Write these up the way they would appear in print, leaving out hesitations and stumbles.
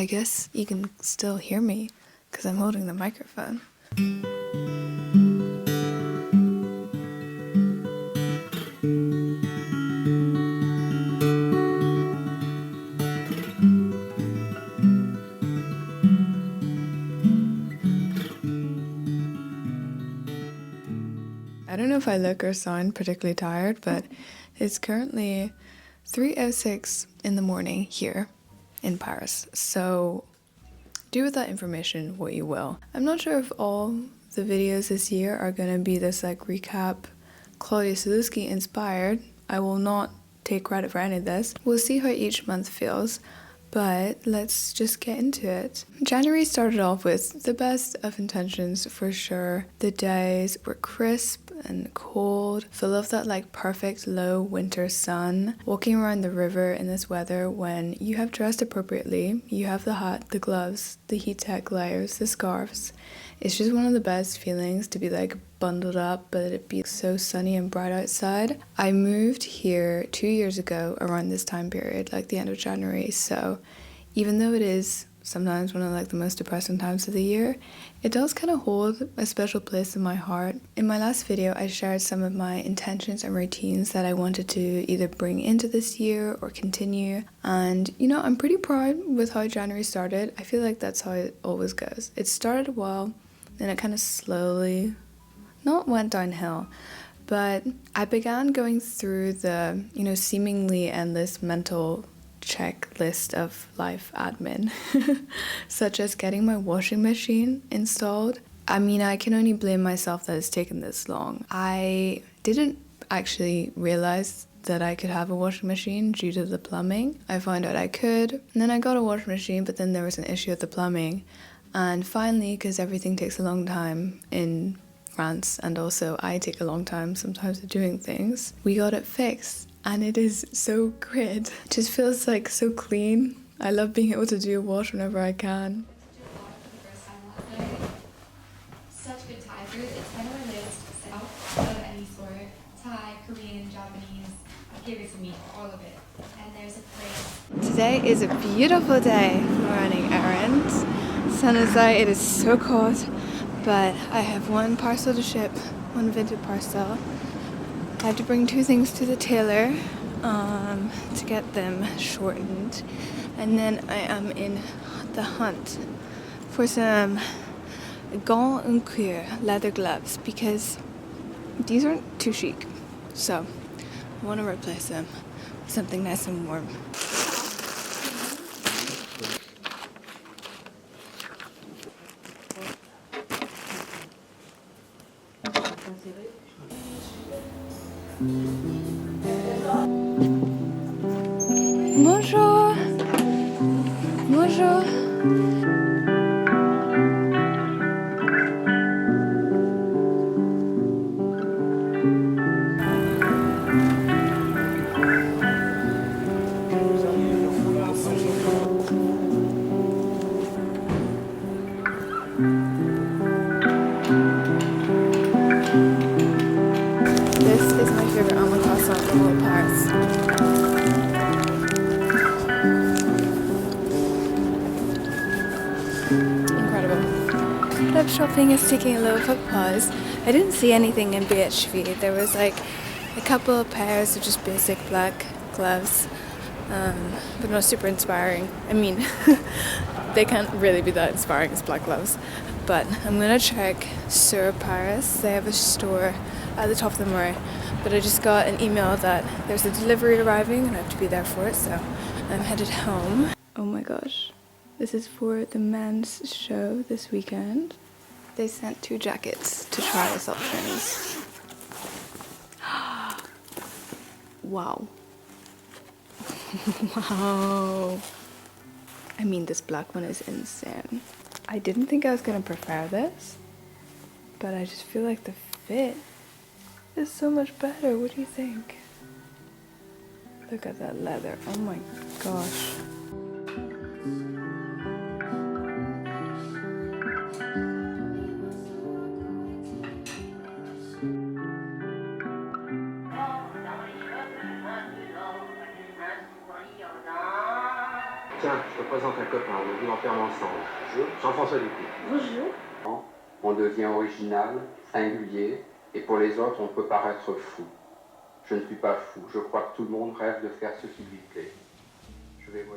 I guess you can still hear me because I'm holding the microphone. I don't know if I look or sound particularly tired, but it's currently 3:06 in the morning here in Paris. So do with that information what you will. I'm not sure if all the videos this year are going to be this like recap Claudia Sulewski inspired. I will not take credit for any of this. We'll see how each month feels. But let's just get into it. January started off with the best of intentions for sure. The days were crisp and cold, full of that like perfect low winter sun. Walking around the river in this weather when you have dressed appropriately, you have the hat, the gloves, the heat tech layers, the scarves. It's just one of the best feelings to be like bundled up, but it be so sunny and bright outside. I moved here 2 years ago around this time period, like the end of January. So even though it is sometimes one of like the most depressing times of the year, it does kind of hold a special place in my heart. In my last video, I shared some of my intentions and routines that I wanted to either bring into this year or continue. And you know, I'm pretty proud with how January started. I feel like that's how it always goes. It started well, then it kind of slowly, not went downhill, but I began going through the, you know, seemingly endless mental checklist of life admin, such as getting my washing machine installed. I mean, I can only blame myself that it's taken this long. I didn't actually realize that I could have a washing machine due to the plumbing. I found out I could, and then I got a washing machine, but then there was an issue with the plumbing. And finally, because everything takes a long time in France, and also I take a long time sometimes of doing things, we got it fixed. And it is so great. It just feels like so clean. I love being able to do a wash whenever I can. Such good Thai food. It's kind of a list of any sort. Thai, Korean, Japanese. Give it to me, all of it. And there's a place. Today is a beautiful day for running errands. Sun is out, it is so cold, but I have one parcel to ship, one vintage parcel. I have to bring 2 things to the tailor to get them shortened, and then I am in the hunt for some gants en cuir leather gloves because these aren't too chic, so I want to replace them with something nice and warm. Bonjour. Bonjour. This is my favorite almond croissant in all Paris. Incredible. Club shopping is taking a little bit of pause. I didn't see anything in BHV. There was like a couple of pairs of just basic black gloves, but not super inspiring. I mean, they can't really be that inspiring as black gloves. But I'm gonna check Sur Paris. They have a store at the top of the Murray, but I just got an email that there's a delivery arriving and I have to be there for it, so I'm headed home. Oh my gosh, this is for the men's show this weekend. They sent 2 jackets to try as options. Wow. Wow. I mean, this black one is insane. I didn't think I was gonna prefer this, but I just feel like the fit is so much better. What do you think? Look at that leather. Oh my gosh. présente un copain, on vit enferme ensemble. Jean-François Dupuis. Bonjour. On devient original, singulier, et pour les autres, on peut paraître fou. Je ne suis pas fou, je crois que tout le monde rêve de faire ce qui lui plaît.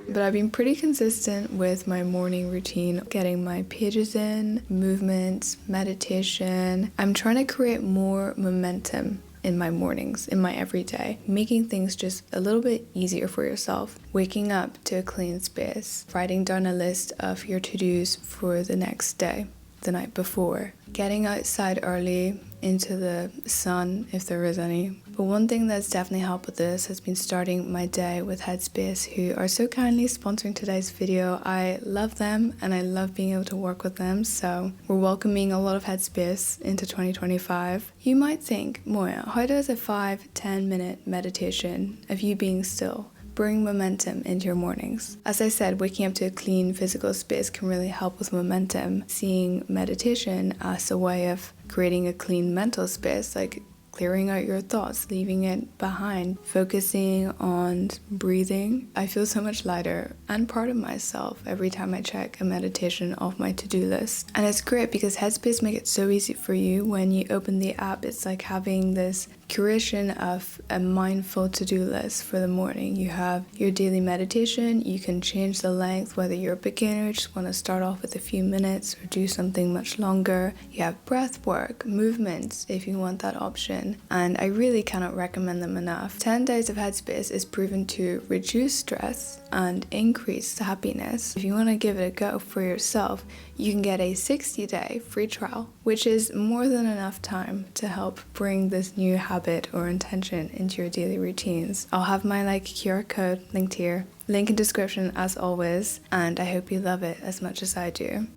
But I've been pretty consistent with my morning routine, getting my pages in, movements, meditation. I'm trying to create more momentum in my mornings, in my everyday, making things just a little bit easier for yourself. Waking up to a clean space, writing down a list of your to-dos for the next day, the night before, getting outside early into the sun if there is any. But one thing that's definitely helped with this has been starting my day with Headspace, who are so kindly sponsoring today's video. I love them and I love being able to work with them, so we're welcoming a lot of Headspace into 2025. You might think, Moya, how does a 5-10 minute meditation of you being still bring momentum into your mornings? As I said, waking up to a clean physical space can really help with momentum. Seeing meditation as a way of creating a clean mental space, like clearing out your thoughts, leaving it behind, focusing on breathing. I feel so much lighter and proud of myself every time I check a meditation off my to-do list. And it's great because Headspace make it so easy for you. When you open the app, it's like having this curation of a mindful to-do list for the morning. You have your daily meditation, you can change the length, whether you're a beginner, just want to start off with a few minutes or do something much longer. You have breath work, movements if you want that option, and I really cannot recommend them enough. 10 days of Headspace is proven to reduce stress and increase happiness. If you want to give it a go for yourself, you can get a 60-day free trial, which is more than enough time to help bring this new habit or intention into your daily routines. I'll have my QR code linked here, link in description as always, and I hope you love it as much as I do.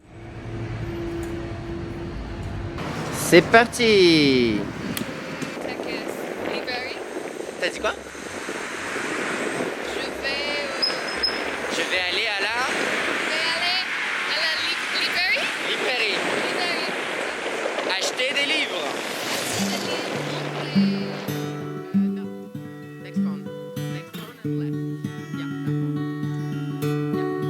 C'est parti! Librairie. T'as dit quoi? Je vais aller à la librairie. Acheter des livres. No. Next one and left. Yeah, that one.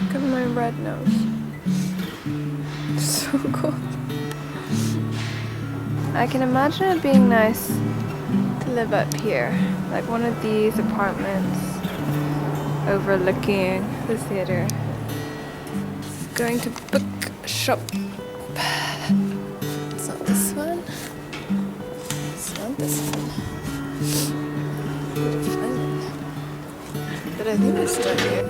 Look at my red nose. So cool. I can imagine it being nice to live up here, like one of these apartments overlooking the theater. Going to bookshop. It's not this one. It's not this one. Where to find it? But I think it's stuck here.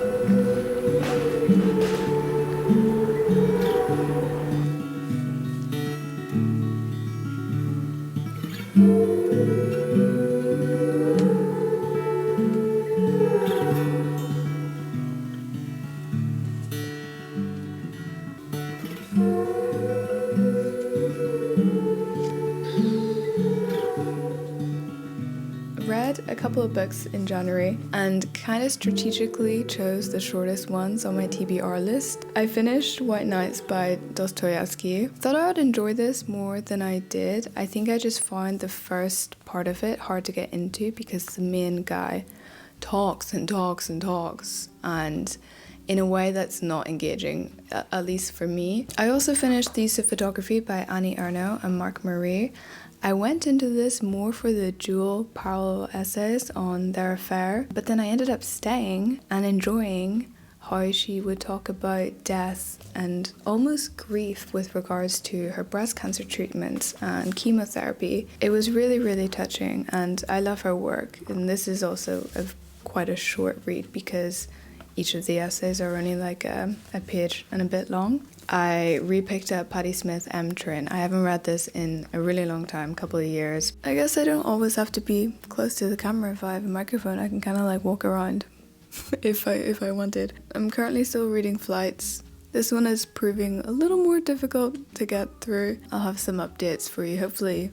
Read a couple of books in January and kind of strategically chose the shortest ones on my TBR list. I finished White Nights by Dostoevsky. Thought I would enjoy this more than I did. I think I just found the first part of it hard to get into because the main guy talks and talks and talks, and in a way that's not engaging, at least for me. I also finished The Use of Photography by Annie Ernaux and Marc Marie. I went into this more for the dual parallel essays on their affair, but then I ended up staying and enjoying how she would talk about death and almost grief with regards to her breast cancer treatments and chemotherapy. It was really, really touching, and I love her work. And this is also quite a short read because each of the essays are only like a page and a bit long. I repicked up Patti Smith M Train. I haven't read this in a really long time, couple of years. I guess I don't always have to be close to the camera. If I have a microphone, I can kind of like walk around if I wanted. I'm currently still reading Flights. This one is proving a little more difficult to get through. I'll have some updates for you, hopefully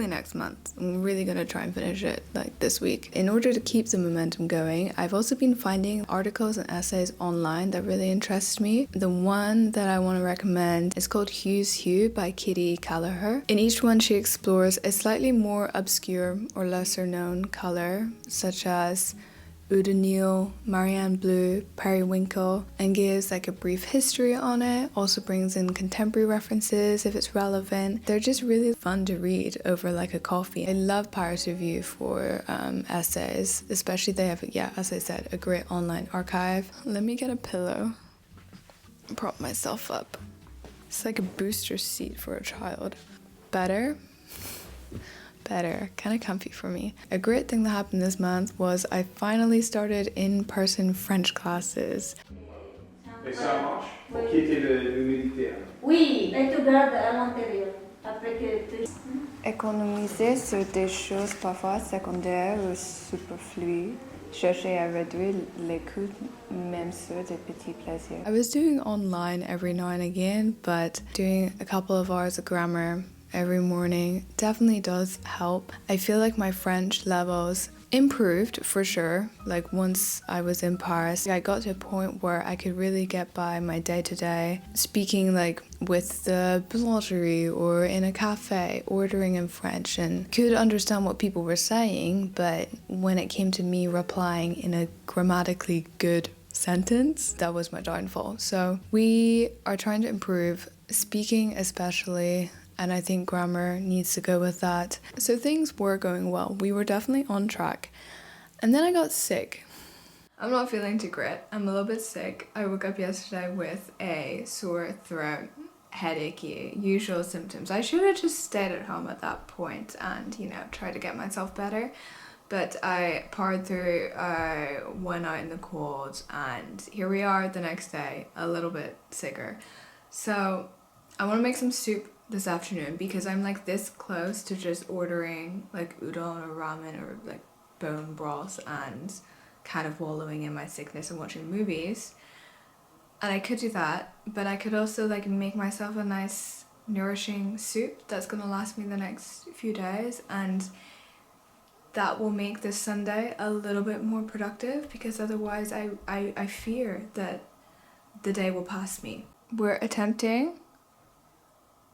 next month. I'm really gonna try and finish it like this week. In order to keep the momentum going, I've also been finding articles and essays online that really interest me. The one that I want to recommend is called Hugh's Hue by Kitty Callagher. In each one, she explores a slightly more obscure or lesser known color, such as Udinil, Marianne Blue, Periwinkle, and gives like a brief history on it. Also brings in contemporary references if it's relevant. They're just really fun to read over like a coffee. I love Paris Review for essays, especially they have, yeah, as I said, a great online archive. Let me get a pillow, prop myself up. It's like a booster seat for a child. Better, kind of comfy for me. A great thing that happened this month was I finally started in-person French classes. Et ça marche? Pour qui était l'humidité? Oui, et tu gardes à l'intérieur. Après que tu... Économiser sur des choses parfois secondaires ou superflues. Chercher à réduire les coûts, même sur des petits plaisirs. I was doing online every now and again, but doing a couple of hours of grammar every morning definitely does help. I feel like my French levels improved for sure. Like once I was in Paris, I got to a point where I could really get by my day-to-day speaking like with the boulangerie or in a cafe, ordering in French, and could understand what people were saying, but when it came to me replying in a grammatically good sentence, that was my downfall. So we are trying to improve speaking especially, and I think grammar needs to go with that. So things were going well. We were definitely on track. And then I got sick. I'm not feeling too great. I'm a little bit sick. I woke up yesterday with a sore throat, headachy, usual symptoms. I should have just stayed at home at that point and, you know, tried to get myself better. But I powered through, I went out in the cold, and here we are the next day, a little bit sicker. So I want to make some soup this afternoon because I'm like this close to just ordering like udon or ramen or like bone broth and kind of wallowing in my sickness and watching movies. And I could do that, but I could also like make myself a nice nourishing soup that's gonna last me the next few days, and that will make this Sunday a little bit more productive because otherwise I fear that the day will pass me. We're attempting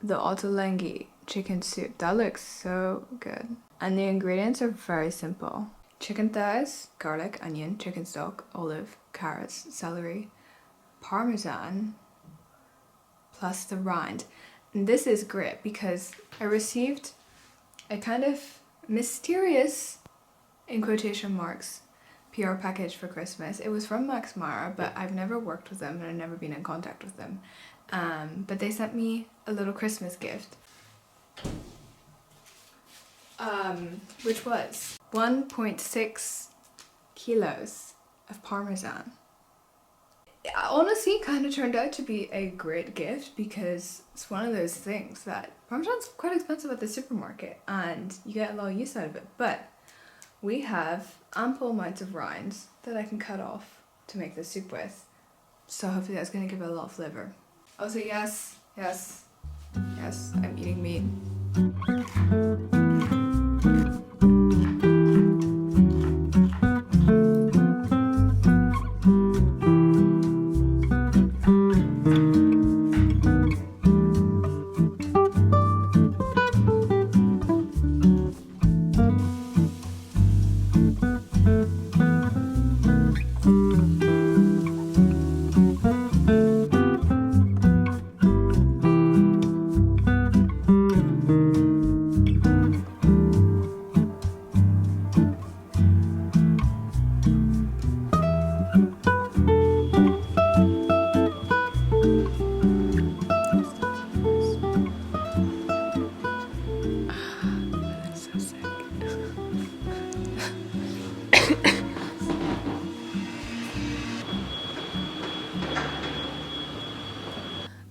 the ottolenghi chicken soup. That looks so good. And the ingredients are very simple. Chicken thighs, garlic, onion, chicken stock, olive, carrots, celery, parmesan, plus the rind. And this is great because I received a kind of mysterious, in quotation marks, PR package for Christmas. It was from Max Mara, but I've never worked with them and I've never been in contact with them. But they sent me a little Christmas gift, which was 1.6 kilos of parmesan. It honestly kind of turned out to be a great gift because it's one of those things that parmesan's quite expensive at the supermarket and you get a lot of use out of it, but we have ample amounts of rinds that I can cut off to make this soup with, so hopefully that's going to give it a lot of flavour. Also, yes, I'm eating meat.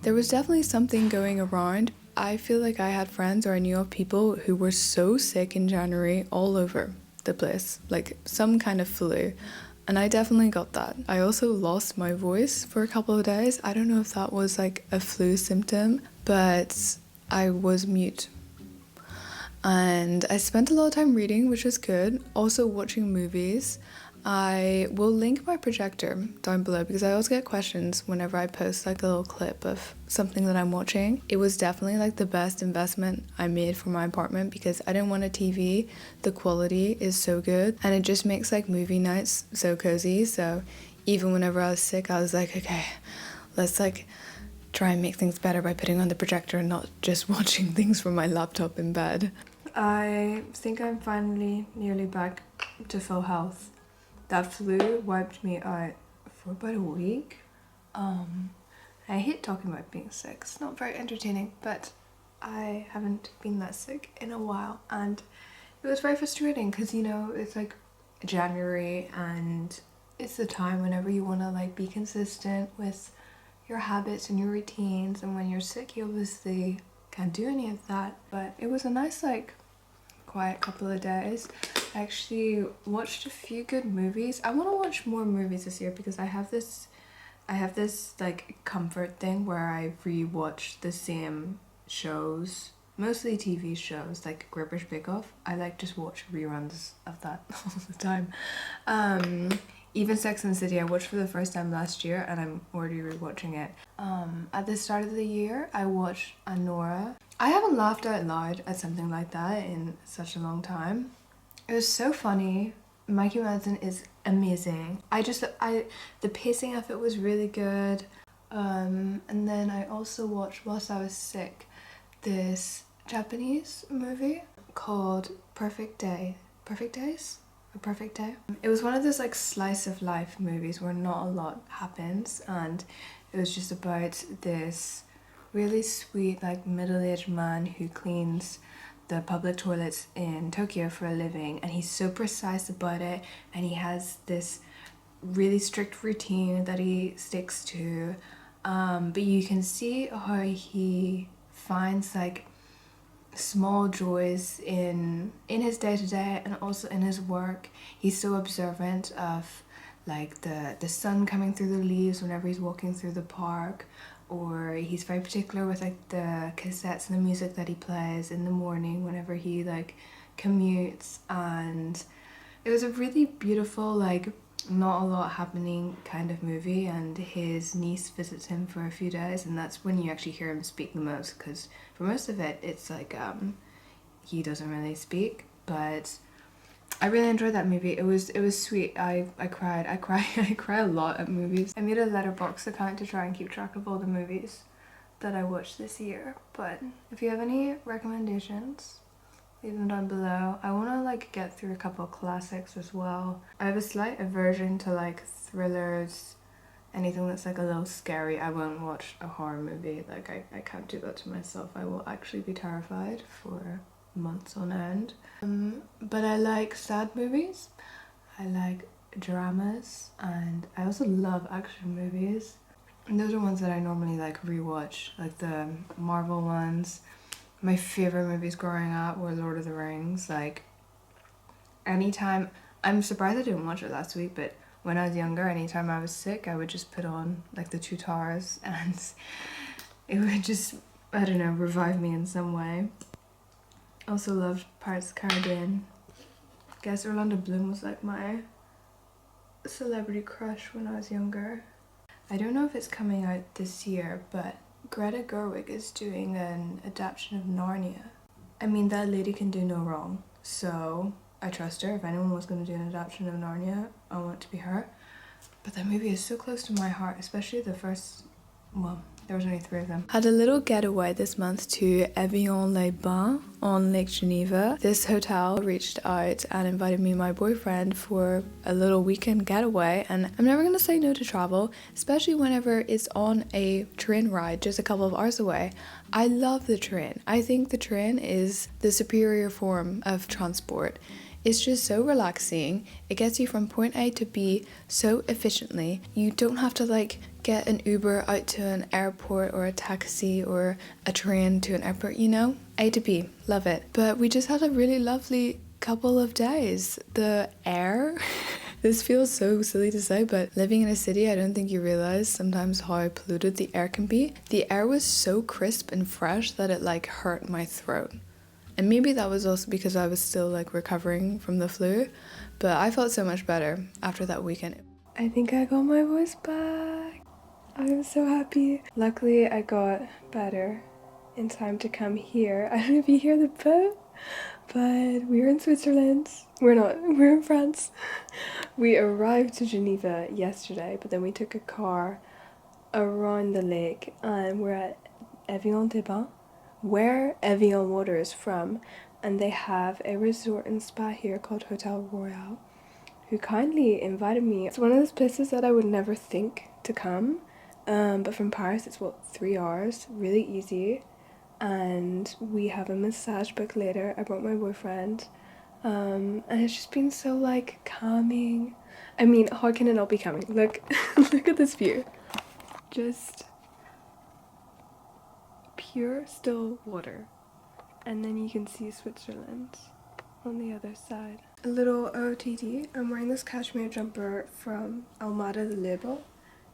There was definitely something going around. I feel like I had friends or I knew of people who were so sick in January all over the place, like some kind of flu. And I definitely got that. I also lost my voice for a couple of days. I don't know if that was like a flu symptom, but I was mute. And I spent a lot of time reading, which was good. Also watching movies. I will link my projector down below because I always get questions whenever I post like a little clip of something that I'm watching. It was definitely like the best investment I made for my apartment because I didn't want a TV. The quality is so good and it just makes like movie nights so cozy. So even whenever I was sick, I was like, okay, let's like try and make things better by putting on the projector and not just watching things from my laptop in bed. I think I'm finally nearly back to full health. That flu wiped me out for about a week. I hate talking about being sick. It's not very entertaining, but I haven't been that sick in a while. And it was very frustrating because, you know, it's like January and it's the time whenever you want to like be consistent with your habits and your routines. And when you're sick, you obviously can't do any of that. But it was a nice like quiet couple of days. I actually watched a few good movies. I want to watch more movies this year because I have this like comfort thing where I rewatch the same shows, mostly TV shows like British Bake Off. I like just watch reruns of that all the time. Even Sex and the City I watched for the first time last year and I'm already rewatching it. At the start of the year I watched Anora. I haven't laughed out loud at something like that in such a long time. It was so funny. Mikey Madsen is amazing. The pacing of it was really good. And then I also watched, whilst I was sick, this Japanese movie called Perfect Day. Perfect Days? A Perfect Day? It was one of those like slice of life movies where not a lot happens and it was just about this really sweet like middle-aged man who cleans the public toilets in Tokyo for a living and he's so precise about it and he has this really strict routine that he sticks to, but you can see how he finds like small joys in his day-to-day and also in his work. He's so observant of like the sun coming through the leaves whenever he's walking through the park, or he's very particular with like the cassettes and the music that he plays in the morning whenever he like commutes. And it was a really beautiful, like not a lot happening kind of movie, and his niece visits him for a few days and that's when you actually hear him speak the most, because for most of it it's like he doesn't really speak. But I really enjoyed that movie. It was sweet. I cried. I cry a lot at movies. I made a letterbox account to try and keep track of all the movies that I watched this year. But if you have any recommendations, leave them down below. I want to like get through a couple of classics as well. I have a slight aversion to like thrillers, anything that's like a little scary. I won't watch a horror movie. Like I can't do that to myself. I will actually be terrified for months on end. But I like sad movies, I like dramas, and I also love action movies. And those are ones that I normally like rewatch, like the Marvel ones. My favorite movies growing up were Lord of the Rings. Like anytime, I'm surprised I didn't watch it last week, but when I was younger, anytime I was sick, I would just put on like the Two Towers and it would just, I don't know, revive me in some way. Also loved Pirates of the Caribbean. Guess Orlando Bloom was like my celebrity crush when I was younger. I don't know if it's coming out this year, but Greta Gerwig is doing an adaptation of Narnia. I mean, that lady can do no wrong, so I trust her. If anyone was going to do an adaptation of Narnia, I want it to be her. But that movie is so close to my heart, especially the first, well, there was only 3 of them. Had a little getaway this month to Evian-les-Bains on Lake Geneva. This hotel reached out and invited me and my boyfriend for a little weekend getaway, and I'm never gonna say no to travel, especially whenever it's on a train ride just a couple of hours away. I love the train. I think the train is the superior form of transport. It's just so relaxing. It gets you from point A to B so efficiently. You don't have to like get an Uber out to an airport or a taxi or a train to an airport, you know? A to B, love it. But we just had a really lovely couple of days. The air This feels so silly to say, but living in a city, I don't think you realize sometimes how polluted the air can be. The air was so crisp and fresh that it like hurt my throat. And maybe that was also because I was still like recovering from the flu, but I felt so much better after that weekend. I think I got my voice back. I'm so happy. Luckily, I got better in time to come here. I don't know if you hear the boat, but we're in Switzerland. We're not, we're in France. We arrived to Geneva yesterday, but then we took a car around the lake and we're at Evian-les-Bains, where Evian water is from, and they have a resort and spa here called Hotel Royal, who kindly invited me. It's one of those places that I would never think to come, but from Paris it's 3 hours, really easy, and we have a massage book later. I brought my boyfriend, and it's just been so like calming. I mean, how can it not be calming? Look, look at this view. Just pure still water, and then you can see Switzerland on the other side. A little OOTD, I'm wearing this cashmere jumper from Almada de Label.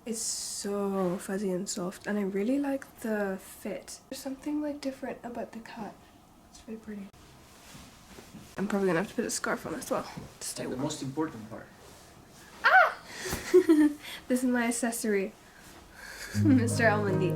It's so fuzzy and soft, and I really like the fit. There's something like different about the cut. It's very pretty. I'm probably gonna have to put a scarf on as well to stay warm. The most important part. Ah! This is my accessory, Mr. Almondy.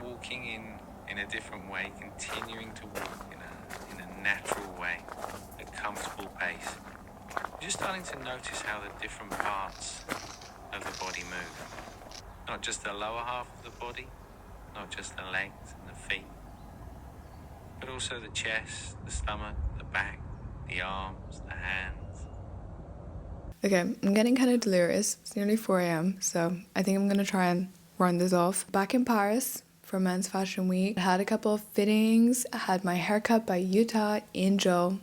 Walking in a different way, continuing to walk in a natural way, a comfortable pace. You're just starting to notice how the different parts of the body move. Not just the lower half of the body, not just the legs and the feet, but also the chest, the stomach, the back, the arms, the hands. Okay, I'm getting kind of delirious. It's nearly 4 a.m, so I think I'm gonna try and run this off. Back in Paris for Men's Fashion Week. I had a couple of fittings. I had my hair cut by Utah Angel.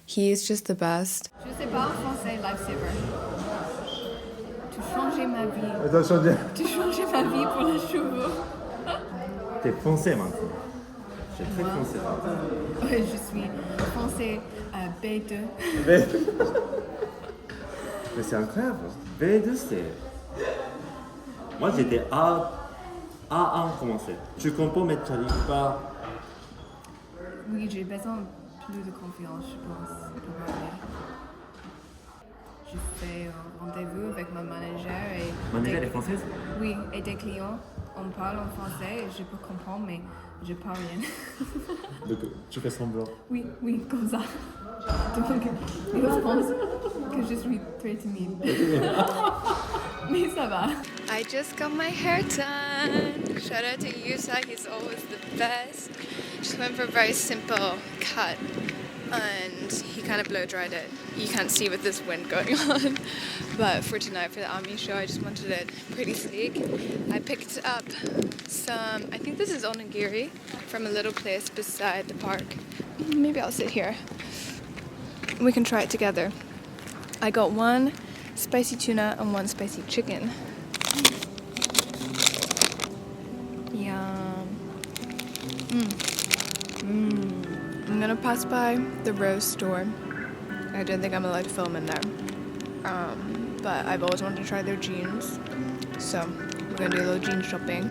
He is just the best. Je sais pas en français, lifesaver. Tu changes ma vie. Tu changes ma vie pour les cheveux. T'es foncé maintenant. Je suis très foncé. Oui, je suis foncé B2. Mais c'est incroyable. B2 c'est... Moi j'étais A1 commencé. Tu comprends mais tu n'arrives pas. Oui, j'ai besoin plus de confiance, je pense, pour parler. Je fais un rendez-vous avec ma manager et... Manager est française? Oui, et des clients. On parle en français et je peux comprendre, mais je parle rien. Donc tu fais semblant? Oui, comme ça. Donc, ils pensent que je suis très timide. Mais ça va. I just got my hair done. Shout out to Yusa, he's always the best. Just went for a very simple cut and he kind of blow dried it. You can't see with this wind going on. But for tonight, for the Ami show, I just wanted it pretty sleek. I picked up some, I think this is onigiri from a little place beside the park. Maybe I'll sit here. we can try it together. I got one spicy tuna and one spicy chicken. Yum. I'm gonna pass by the Rose store. I don't think I'm allowed to film in there. But I've always wanted to try their jeans. So we're gonna do a little jean shopping.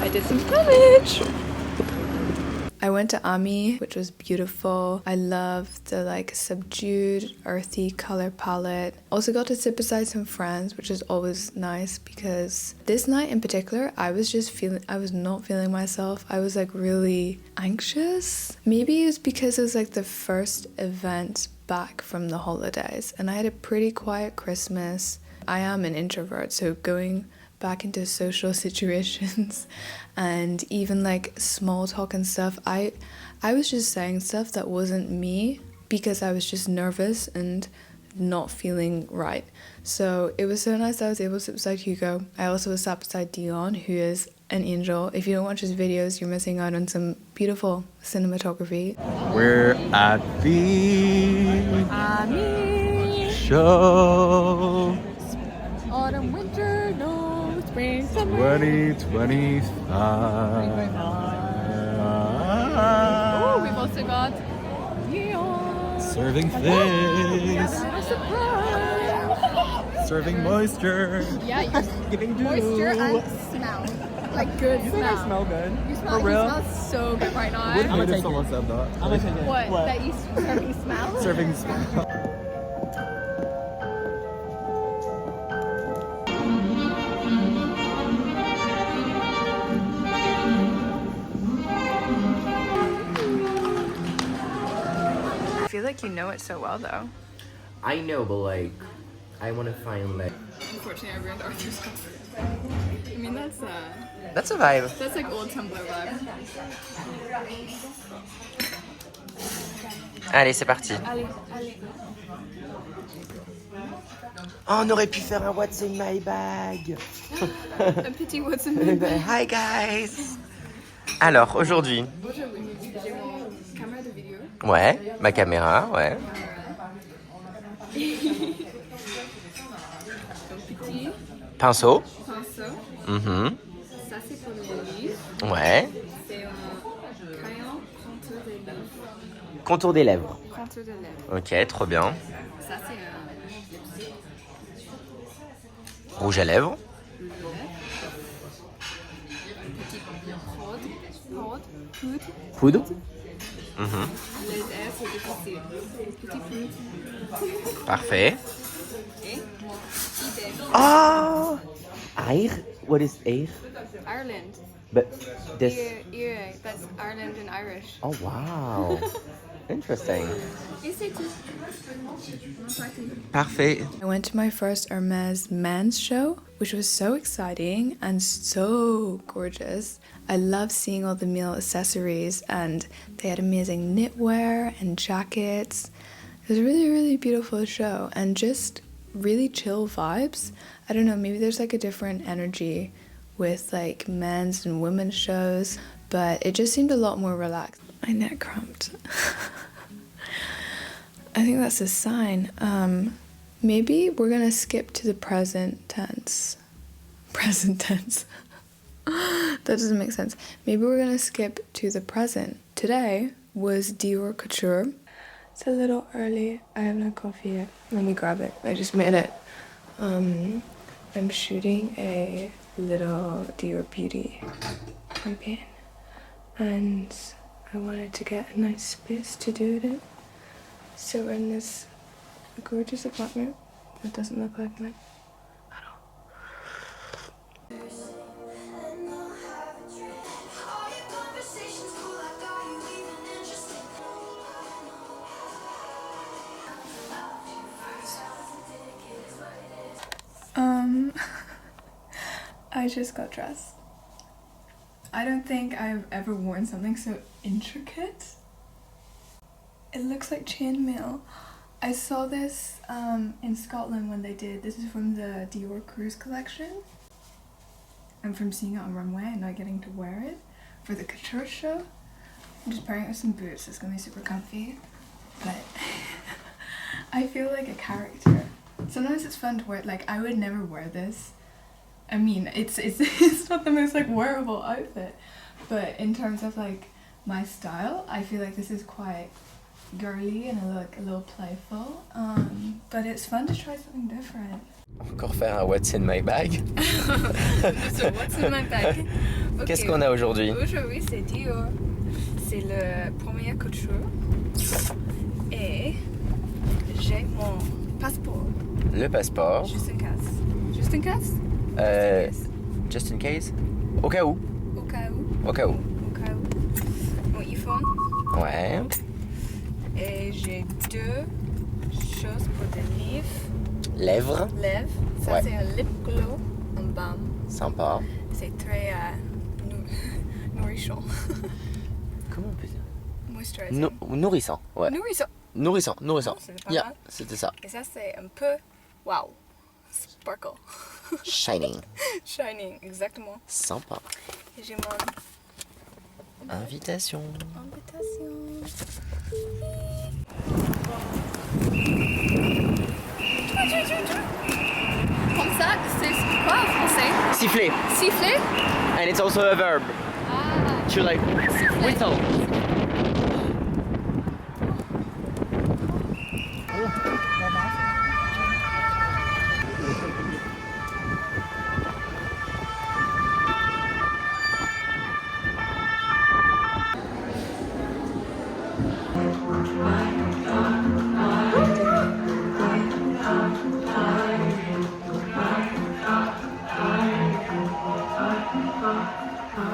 I did some damage. I went to Ami, which was beautiful. I love the like subdued, earthy color palette. Also got to sit beside some friends, which is always nice because this night in particular, I was not feeling myself. I was like really anxious. Maybe it was because it was like the first event back from the holidays and I had a pretty quiet Christmas. I am an introvert, so going back into social situations and even like small talk and stuff, I was just saying stuff that wasn't me because I was just nervous and not feeling right. So it was so nice that I was able to sit beside Hugo. I also was sat beside Dion, who is an angel. If you don't watch his videos, you're missing out on some beautiful cinematography. We're at the show. Autumn, winter, no, spring, summer. 2025. Oh, we've also got Dior. Serving We have a things. little surprise. Serving moisture. Yeah, you're Giving dew. moisture and smell. Like good You smell. think I smell good? You smell, For real? you smell so good right now. I'm gonna take someone said that. I'm gonna take it. What? That you serving smell? Serving smell. I feel like you know it so well though. I know, but like, I want to find like. Unfortunately, I ruined Arthur's house. I mean, that's That's a vibe. that's like old Tumblr vibe. Allez, c'est parti. Allez, allez. Oh, on aurait pu faire un What's in my bag. Un petit what's in my bag. Hi guys. Alors, aujourd'hui, Aujourd'hui, j'ai mon caméra de vidéo. ouais, ma caméra, ouais. Petit Pinceau. pinceau. Mhm. Ça, c'est pour les livres. Ouais. C'est un crayon contour des lèvres. Contour des lèvres. Contour des lèvres. Ok, trop bien. Ça, c'est un lipstick. Rouge à lèvres. Petit poudre. Poudre. Mhm. Les airs, c'est difficile. Petit poudre. Parfait. Et idée. Oh! Air? What is air? Ireland. But this. Ear, that's Ireland in Irish. Oh wow. Interesting. Et c'est tout. Parfait. I went to my first Hermes men's show, which was so exciting and so gorgeous. I love seeing all the male accessories and they had amazing knitwear and jackets. It was a really, really beautiful show and just really chill vibes. I don't know, maybe there's like a different energy with like men's and women's shows, but it just seemed a lot more relaxed. My neck cramped. I think that's a sign. Maybe we're gonna skip to the present tense. Present tense. That doesn't make sense. Maybe we're gonna skip to the present. Today was Dior couture. It's a little early. I have no coffee yet. Let me grab it. I just made it. I'm shooting a little Dior beauty campaign, and I wanted to get a nice space to do it in. So we're in this gorgeous apartment. It doesn't look like mine at all. I just got dressed. I don't think I've ever worn something so intricate. It looks like chainmail. I saw this in Scotland when they did, this is from the Dior cruise collection. And from seeing it on runway and not getting to wear it for the couture show. I'm just pairing it with some boots, it's gonna be super comfy. But I feel like a character. Sometimes it's fun to wear, like I would never wear this. I mean, it's not the most like wearable outfit, but in terms of like my style, I feel like this is quite girly and a little playful. But it's fun to try something different. Encore faire un what's in my bag. So what's in my bag? Okay. Qu'est-ce qu'on a aujourd'hui? Aujourd'hui c'est Dior. C'est le premier couture. Et j'ai mon passeport. Le passeport. Juste en cas. Juste en cas? Just in case. Au cas où. Au cas où. Au cas où. Au cas où. Mon iPhone. Ouais. Et j'ai deux choses pour des Lèvres. lèvres. Ça Ouais. c'est un lip glow en balm. Sympa. C'est très nourrissant. Comment on peut dire? Moisturising. Nourrissant. Ouais. Nourrissant. Nourrissant. Ah, c'est pas Yeah, mal. c'était ça. Et ça c'est un peu wow. Sparkle. Shining. Shining, exactement. Sympa. Et j'ai mon Invitation. invitation. Comme ça, c'est quoi en français? Siffler. Siffler? And it's also a verb. Ah. To like whistle.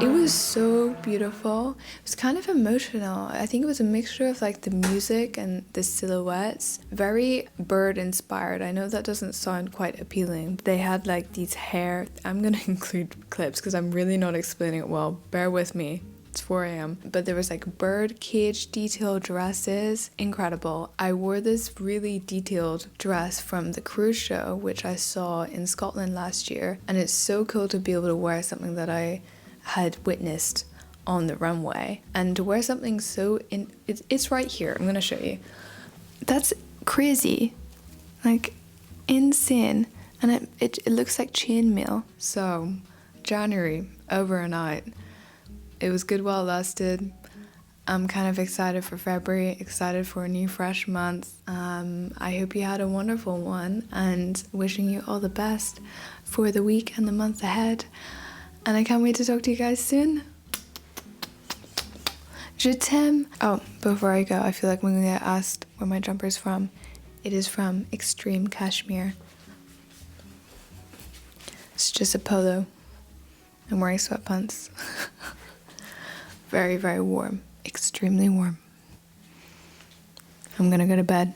It was so beautiful. It was kind of emotional. I think it was a mixture of like the music and the silhouettes. Very bird inspired. I know that doesn't sound quite appealing. They had like these hair. I'm gonna include clips because I'm really not explaining it well. Bear with me. It's 4 a.m. But there was like bird cage detailed dresses. Incredible. I wore this really detailed dress from the cruise show, which I saw in Scotland last year. And it's so cool to be able to wear something that I had witnessed on the runway, and to wear something so it's right here. I'm gonna show you. That's crazy, like insane, and it looks like chainmail. So January over and out. It was good while it lasted. I'm kind of excited for February, excited for a new fresh month. I hope you had a wonderful one, and wishing you all the best for the week and the month ahead. And I can't wait to talk to you guys soon. Je t'aime. Oh, before I go, I feel like when we get asked where my jumper is from, it is from Extreme Cashmere. It's just a polo. I'm wearing sweatpants. Very, very warm. Extremely warm. I'm gonna go to bed.